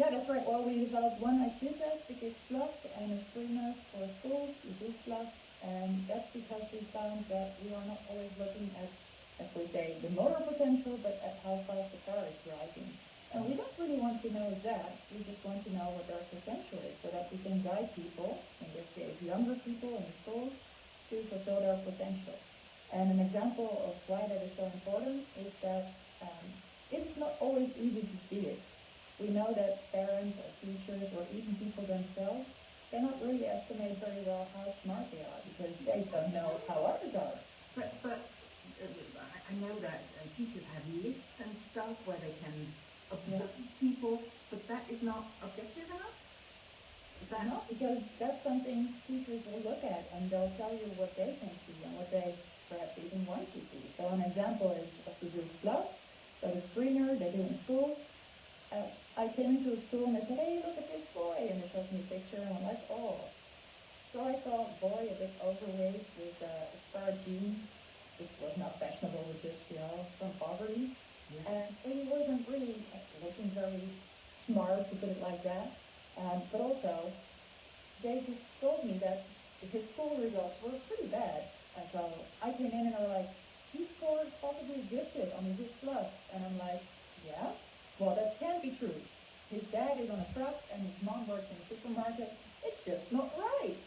Yeah, that's right. Well, we developed one IQ test, the GIFT Plus, and a screener for schools, the Zoom Plus, and that's because we found that we are not always looking at, as we say, the motor potential, but at how fast the car is driving. And we don't really want to know that. We just want to know what their potential is, so that we can guide people, in this case younger people in the schools, to fulfill their potential. And an example of why that is so important is that it's not always easy to see it. We know that parents or teachers or even people themselves cannot really estimate very well how smart they are because they don't know how others are. But I know that teachers have lists and stuff where they can observe people, but that is not objective enough? Is that No, because that's something teachers will look at and they'll tell you what they can see and what they perhaps even want to see. So an example is of the Zoom Plus, so the screener they do in schools. I came into a school and they said, hey, look at this boy, and they showed me a picture and I'm like, oh. So I saw a boy a bit overweight with scarred jeans, which was not fashionable, which is, from poverty. Yeah. And he wasn't really looking very smart, to put it like that. But also, they told me that his school results were pretty bad. And so I came in and they were like, he scored possibly gifted on the Zoom Plus. And I'm like, yeah? Well, that can't be true. His dad is on a truck and his mom works in a supermarket. It's just not right.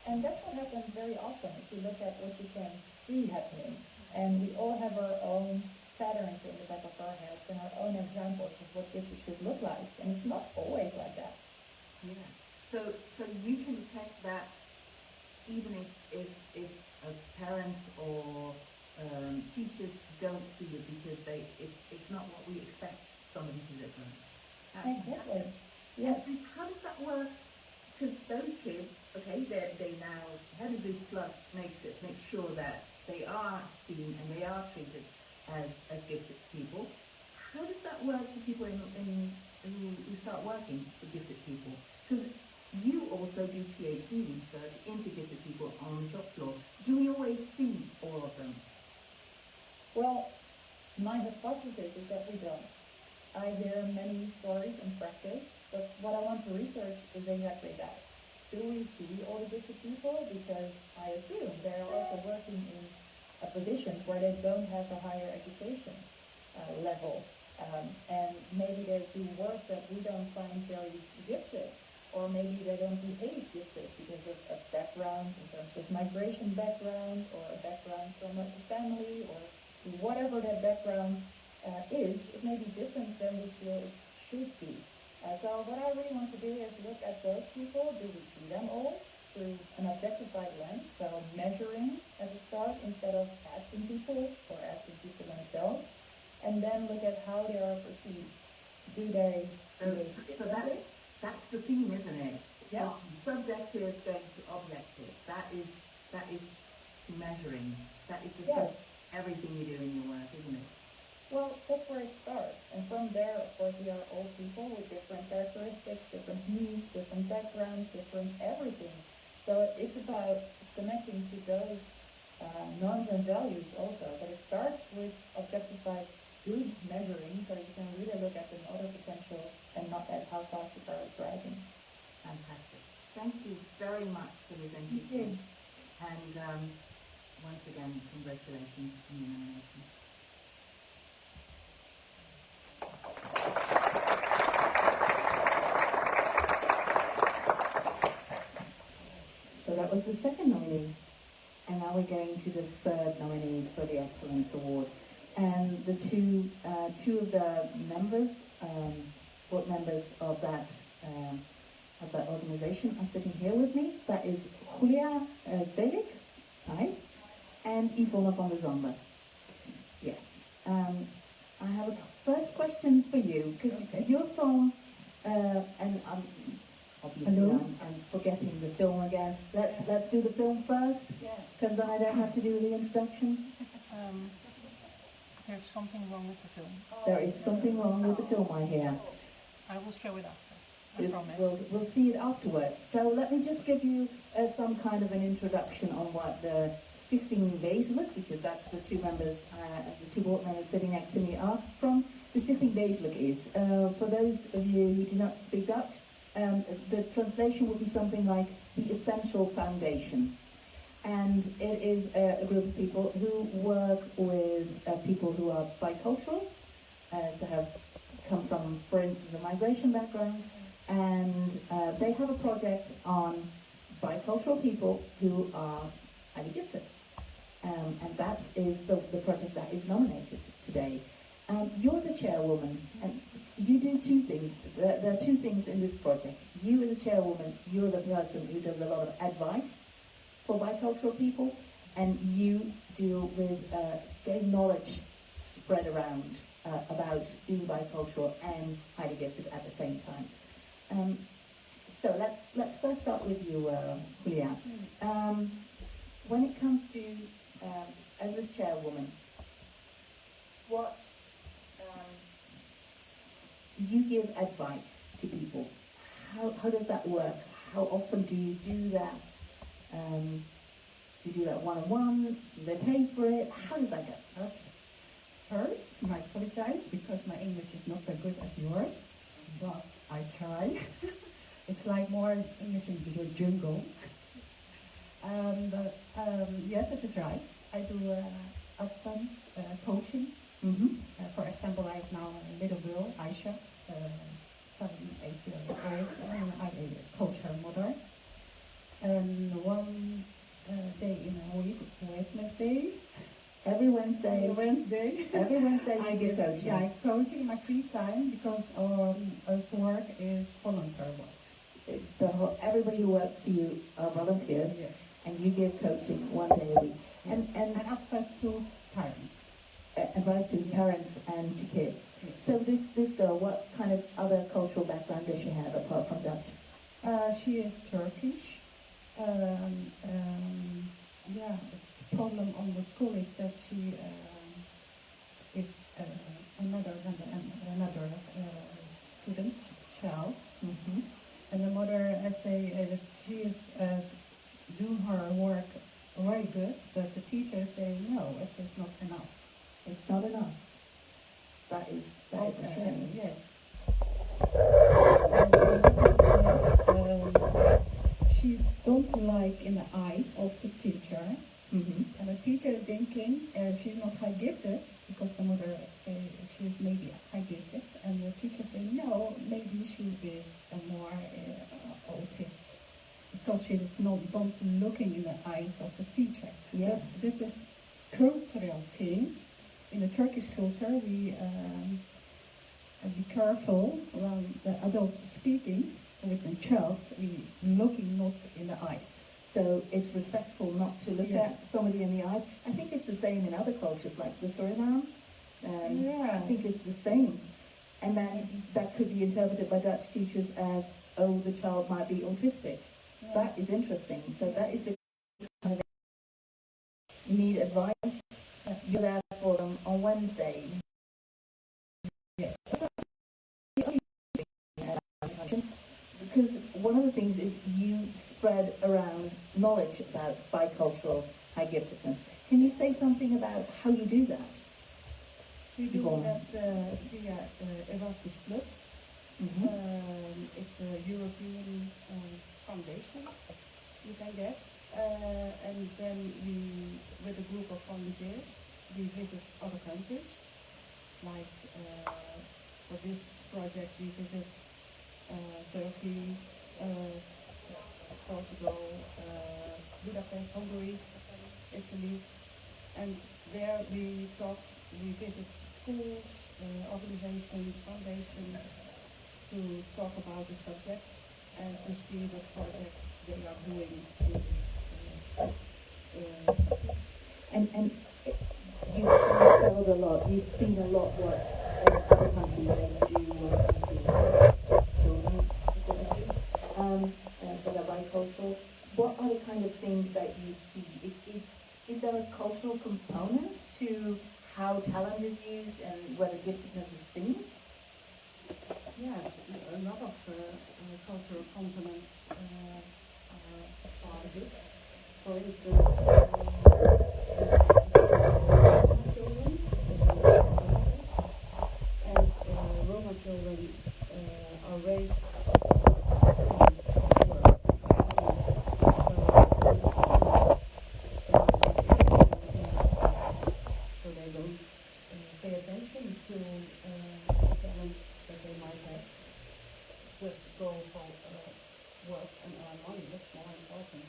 And that's what happens very often if you look at what you can see happening. And we all have our own patterns in the back of our heads and our own examples of what gifted should look like. And it's not always like that. Yeah. So you can detect that even if parents or teachers don't see it because it's not what we expect somebody to look like. That's Exactly. fantastic. Yes. And how does that work? Because those kids, okay, they now, how does Zoom Plus makes sure that they are seen and they are treated as gifted people? How does that work for people who start working for gifted people? Because you also do PhD research into gifted people on the shop floor. Do we always see all of them? Well, my hypothesis is that we don't. I hear many stories in practice, but what I want to research is exactly that. Do we see all the gifted people? Because I assume they're also working in positions where they don't have a higher education level. And maybe they do work that we don't find very gifted, or maybe they don't behave gifted because of a background in terms of migration background, or a background from a family, or whatever that background is, it may be different than we feel it should be. So what I really want to do is look at those people. Do we see them all through an objectified lens, so measuring as a start instead of asking people or asking people themselves, and then look at how they are perceived. Do they behave So differently? that's the theme, isn't it? Yeah. Subjective going to objective. That is to measuring. That is the Yes. everything you do in your work, isn't it? Well, that's where it starts. And from there, of course, we are all people with different characteristics, different needs, different backgrounds, different everything. So it's about connecting to those norms and values also. But it starts with objectified good measuring, so you can really look at the motor potential and not at how fast the car is driving. Fantastic. Thank you very much for this interview. And once again, congratulations on the nomination. So that was the second nominee. And now we're going to the third nominee for the Excellence Award. And the two of the members, board members of that organization are sitting here with me. That is Julia Selig, hi, and Yvonne van der Zande. Yes. I have a first question for you, because you're from, and obviously I'm forgetting the film again. Let's do the film first, because then I don't have to do the introduction. There's something wrong with the film. There is something wrong with the film, I hear. I will show it after, I promise. We'll see it afterwards. So let me just give you some kind of an introduction on what the Stichting Wezenlijk, because that's the two members, the two board members sitting next to me are from. de Stichting Wezenlijk is. For those of you who do not speak Dutch, the translation would be something like the Essential Foundation. And it is a group of people who work with people who are bicultural, so have come from, for instance, a migration background, and they have a project on bicultural people who are highly gifted. And that is the project that is nominated today. You're the chairwoman, and you do two things. There are two things in this project. You as a chairwoman, you're the person who does a lot of advice for bicultural people, and you deal with getting knowledge spread around about being bicultural and highly gifted at the same time. So let's first start with you, Julia. When it comes to as a chairwoman, what you give advice to people. How does that work? How often do you do that? Do you do that one-on-one? Do they pay for it? How does that go? Okay. First, I apologize because my English is not so good as yours, but I try. It's like more English in the jungle. Yes, it is right. I do advanced coaching. For example, I have now a little girl, Aisha, 7, 8 years old, and I coach her mother. And one day in a week, Wednesday. Every Wednesday. Every Wednesday. Every Wednesday I you give coaching. Yeah, I coaching in my free time because us work is volunteer work. Everybody who works for you are volunteers, Yes. and you give coaching one day a week. Yes. And advice to parents. Advice to parents and to kids. Yes. So this girl, what kind of other cultural background does she have apart from Dutch? She is Turkish. Yeah, the problem on the school is that she is another student, child. And the mother say that she is doing her work very good, but the teacher say no, it is not enough. It's not enough. That is a shame. Yes. And the problem is, she don't like in the eyes of the teacher. And the teacher is thinking she's not high gifted because the mother say she is maybe high gifted, and the teacher say no, maybe she is a more autist because she is not don't looking in the eyes of the teacher. Yeah. But that is cultural thing. In the Turkish culture, we be careful when the adult speaking with the child. We looking not in the eyes. So it's respectful not to look Yes. at somebody in the eyes. I think it's the same in other cultures, like the Surinamese. Yeah. I think it's the same. And then that could be interpreted by Dutch teachers as, oh, the child might be autistic. Yeah. That is interesting. So that is the kind of need advice. You're there for them on Wednesdays. Yes. Because one of the things is you spread around knowledge about bicultural high giftedness. Can you say something about how you do that? We do Yvonne. that via Erasmus Plus. It's a European foundation you can get. And then we, with a group of volunteers, we visit other countries. Like for this project, we visit Turkey, Portugal, Budapest, Hungary, Italy, and there we visit schools, organizations, foundations to talk about the subject and to see what projects they are doing in this subject. And you've traveled a lot, you've seen a lot what other countries they do when it comes to children specifically that are bicultural. What are the kind of things that you see? Is there a cultural component to how talent is used and whether giftedness is seen? Yes, a lot of cultural components are part of it. For instance, children, and go for work and earn money. That's more important.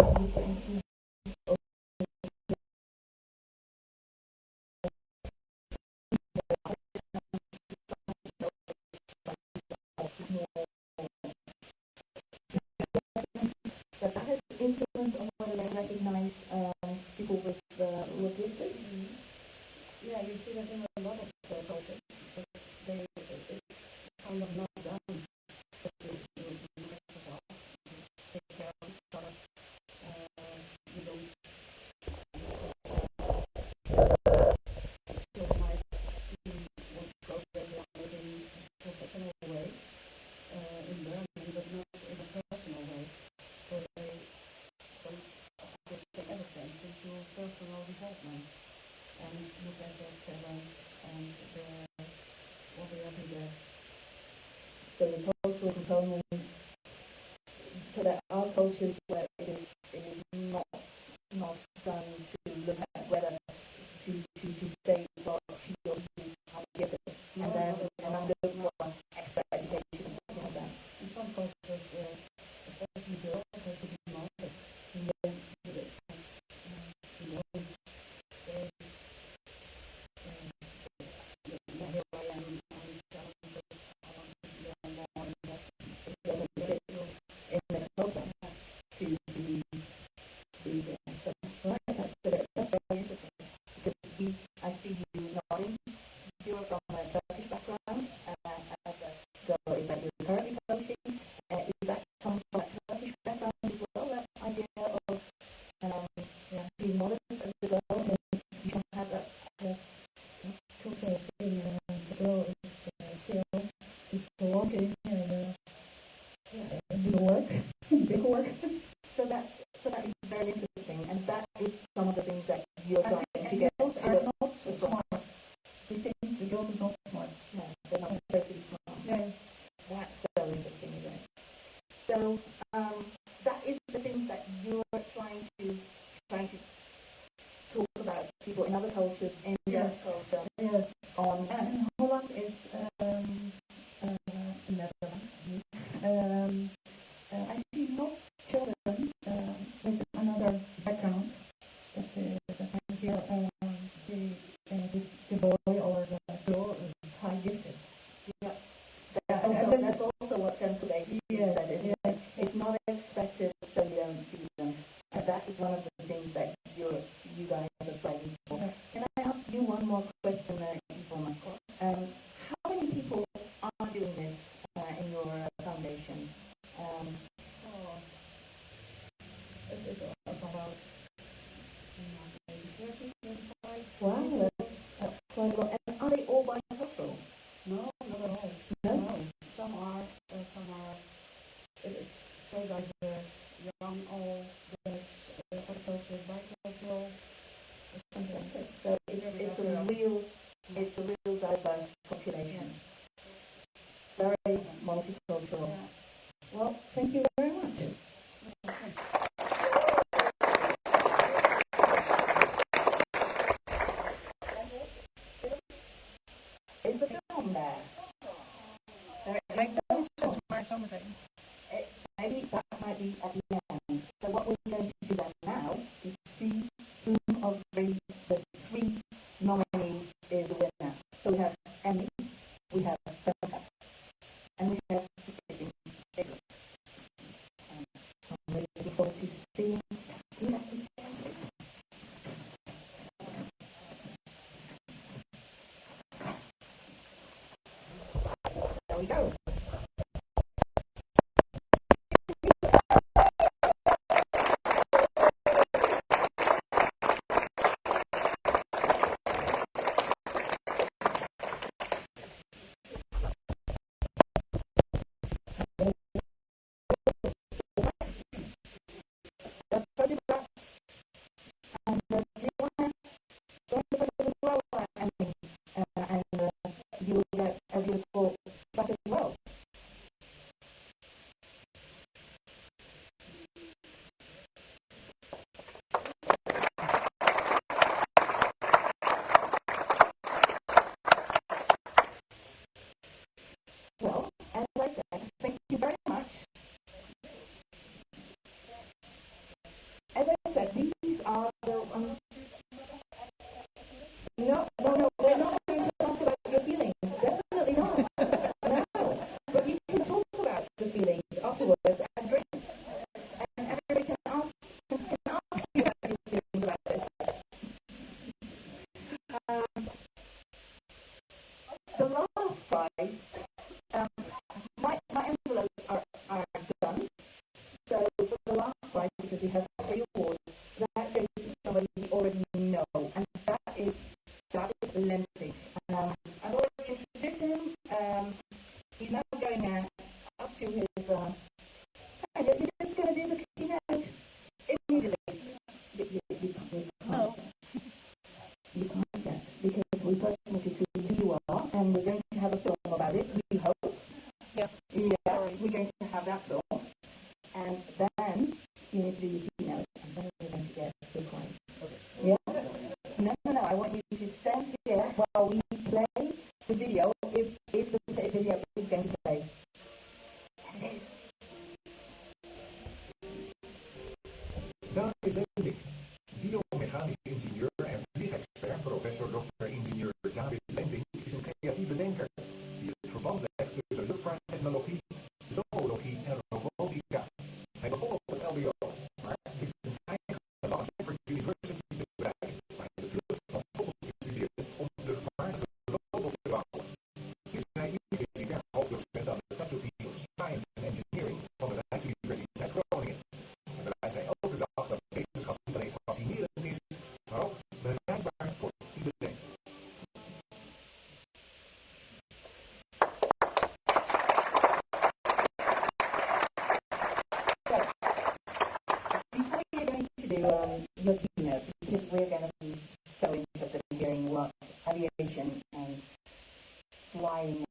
And for instance, that has influence on whether they recognize people with who are gifted. Yeah, you see that in a lot of cultures, but it's kind of not done. Because you look at yourself, you take care of each other, you don't still might see what progress they are making in a professional way in learning, but not in a personal way. So they don't pay as attention to personal development and look at their talents and what they are good at. So the cultural component. So there are cultures where it is not done to look at whether to say, well, she or he is highly gifted, and I'm good for extra education, something like that. In some cultures, especially girls, has to be modest. You expect you don't say, yeah, here I am, I'm talented, I want to learn more, and that's It doesn't fit in the culture to be the expert. Right, that's very interesting, because I see you nodding. You're from a Turkish background, as a girl, is that you're currently coaching? Is that come from a Turkish background as well, that idea of being modest as a girl? You don't have that, yes. Culture in the girl is still just walking and do work, big work. So that is very interesting, and that is some of the things that you're I trying see, to get girls to. are not so smart. They think the girls is not smart. No, they're not supposed to be smart. Yeah. That's so interesting, isn't it? So that is the things that you're trying to talk about people in other cultures, in Yes. that culture. Yes. On And Holland is Netherlands. I see lots of children with another background that I hear the boy or the girl is high gifted. yeah, And that's also what Temple basically Yes, said, isn't it? yes. It's not expected, so you don't see them. And that is one of the things that you guys are striving for. Yeah. Can I ask you one more question, Yvonne? How many people are doing this in your foundation? it's about maybe 30, 35. Wow, that's quite a lot. And are they all bicultural? No, not at all. No? Some are, it's so diverse, young, old, Dutch, other cultures, bicultural. Fantastic. So it's a real diverse population. Yes. Very multicultural. Yeah. Well, thank you very much. Is the film there? Ik denk volgens mij zometeen. Maybe that might be at the end. So what we're going to do now is see who of the three nominees is the winner. So we have Emmy, we have Becca, and we have Christine. I'm really looking forward to seeing who that is. There we go. The photographs, and do you want to join the photos as well, Emily? And you will get a beautiful back as well. the last prize, my envelopes are done. So for the last prize, because we have 3 awards, that goes to somebody we already know, and that is Lentig. I've already introduced him. He's now going up to his. You're just going to do the keynote immediately. You No. You can't yet, because we first need to see who you are, and we're going to have a film about it, we hope. Yeah. Yeah, we're going to have that film. And then you need to do your keynote, and then we're going to get the prize. Okay. Yeah? No, I want you to stand here while we play the video, if the video is going to play. And it is. David Lentig, biomechanisch ingenieur en vliegexpert, professor Dr. ingenieur David Lentig is een creatieve denker die het verband legt tussen luchtvaarttechnologie, zoologie en robotica. Hij begon op het LBO, maar wist zijn eigen Stanford University te bereiken, waar hij de vlucht van vogels bestudeerde om luchtvaardige robots te bouwen. Is hij universitair hoofddocent aan de Faculty of Science and Engineering van de Rijksuniversiteit Groningen. En bewijst hij elke dag dat wetenschap niet alleen fascinerend is, maar ook bereikbaar voor iedereen. Before you're going to do your keynote, because we're going to be so interested in hearing what aviation and flying